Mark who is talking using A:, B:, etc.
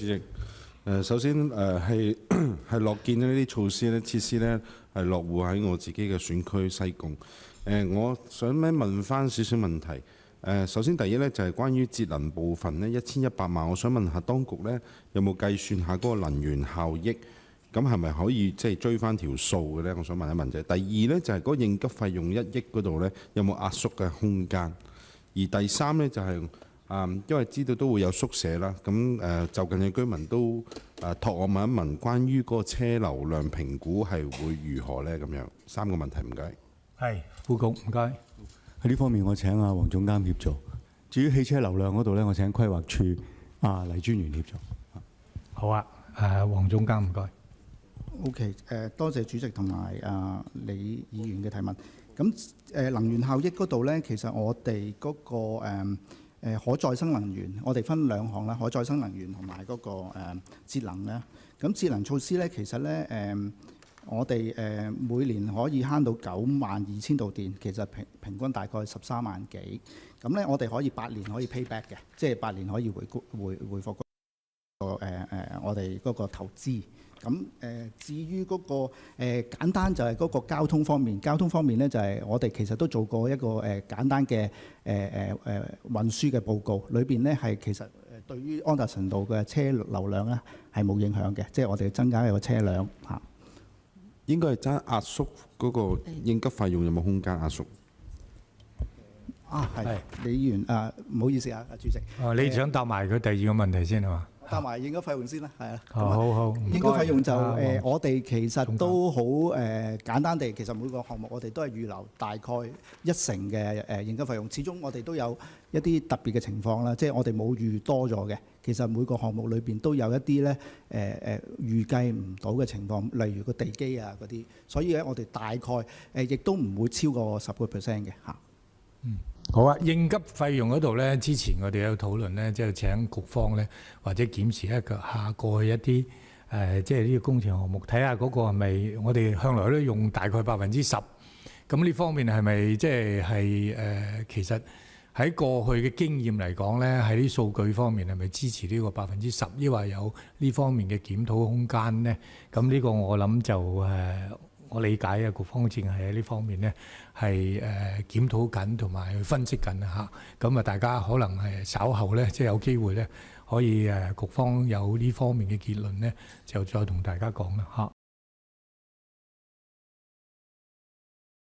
A: 主席，首先係樂見呢啲措施咧、設施咧係落戶喺我自己嘅選區西貢。我想問翻少少問題。首先第一咧就係關於節能部分咧1100萬，我想問下當局咧有冇計算下嗰個能源效益？咁係咪可以即係追翻條數嘅咧？我想問一問啫。第二咧就係嗰個應急費用1億嗰度咧有冇壓縮嘅空間？而第三咧就係、因為知道都會有宿舍啦，咁就近嘅居民都託我問一問，關於嗰個車流量評估係會如何呢？咁樣3個問題，唔該。
B: 係，副局唔該。
C: 喺呢方面，我請黃總監協助。至於汽車流量嗰度咧，我請規劃處黎專員協助。
B: 好啊，黃總監唔該。
D: OK， 多謝主席同埋李議員嘅提問。咁能源效益嗰度咧，其實我哋嗰個可再生能源，我哋分2項啦，可再生能源同埋嗰個節能咧。咁節能措施咧，其實咧我哋每年可以慳到92,000度電，其實平均大概13萬幾。咁咧，我哋可以8年可以 pay back 嘅，即係8年可以回復我哋嗰個投資。咁至於嗰個簡單就係嗰個交通方面，交通方面咧就係我哋其實都做過一個簡單嘅運輸嘅報告，裏邊咧係其實對於安達臣道嘅車流量咧係冇影響嘅，即係我哋增加一個車輛嚇。
A: 應該係爭壓縮嗰個應急費用有冇空間壓縮？
D: 係李議員唔好意思主席。
B: 你想答埋佢第2個問題先係嘛？
D: 答埋應急費用先啦，係啊。
B: 好。
D: 應急費用就我哋其實都好簡單地，其實每個項目我哋都係預留大概1成嘅應急費用。始終我哋都有一啲特別嘅情況啦，即係我哋冇預多咗嘅。其實每個項目裏邊都有一啲咧預計唔到嘅情況，例如個地基啊嗰啲，所以咧我哋大概亦都唔會超過10%嘅嚇。
B: 好啊，應急費用嗰度咧，之前我哋有討論咧，即係請局方咧，或者檢視一下過去一啲即係呢個工程項目，睇下嗰個係咪我哋向來都用大概10%。咁呢方面係咪即係其實喺過去嘅經驗嚟講咧，喺啲數據方面係咪支持呢個10%，抑或有呢方面嘅檢討空間咧？咁呢個我諗就我理解啊，局方正係喺呢方面咧係檢討緊同埋去分析緊嚇。咁啊，大家可能係稍後咧，即係有機會咧，可以局方有呢方面嘅結論咧，就再同大家講啦嚇。